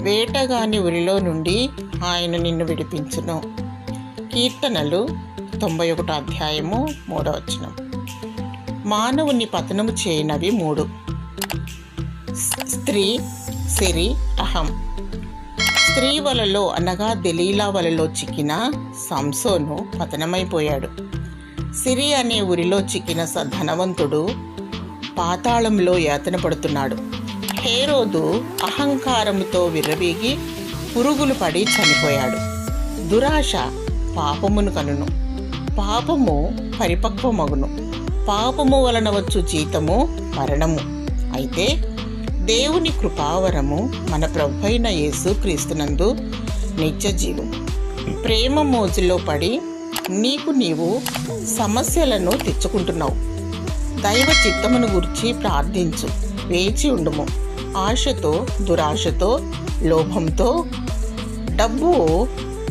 వేటగాని ఉరిలో నుండి ఆయన నిన్ను విడిపించును. కీర్తనలు 91 అధ్యాయము 3వ వచనం. మానవుని పతనము చేయనవి 3: స్త్రీ, సిరి, అహం. స్త్రీ వలలో అనగా దెలీలా వలలో చిక్కిన సంసోను పతనమైపోయాడు. సిరి అనే ఉరిలో చిక్కిన ధనవంతుడు పాతాళంలో యాతన పడుతున్నాడు. హేరోదు అహంకారముతో విర్రవీగి పురుగులు పడి చనిపోయాడు. దురాశ పాపమును కనును, పాపము పరిపక్వమగును. పాపము వలన వచ్చు జీతము మరణము. అయితే దేవుని కృపావరము మన ప్రభువైన యేసు క్రీస్తునందు నిత్య జీవం. ప్రేమ మోజులో పడి నీవు సమస్యలను తెచ్చుకుంటున్నావు. దైవ చిత్తమును గురించి ప్రార్థించు, వేచి ఉండుము. ఆశతో, దురాశతో, లోభంతో, డబ్బు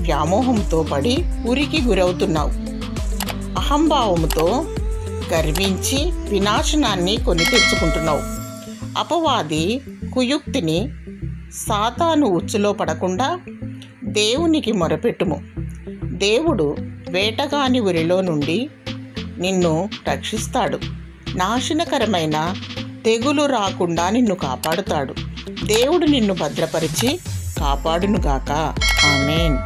వ్యామోహంతో పడి ఉరికి గురవుతున్నావు. అహంభావముతో గర్వించి వినాశనాన్ని కొని తెచ్చుకుంటున్నావు. అపవాది కుయుక్తిని, సాతాను ఉచ్చులో పడకుండా దేవునికి మొరపెట్టుము. దేవుడు వేటగాని ఉరిలో నుండి నిన్ను రక్షిస్తాడు. నాశనకరమైన తెగులు రాకుండా నిన్ను కాపాడుతాడు. దేవుడు నిన్ను భద్రపరిచి కాపాడునుగాక. ఆమేన్.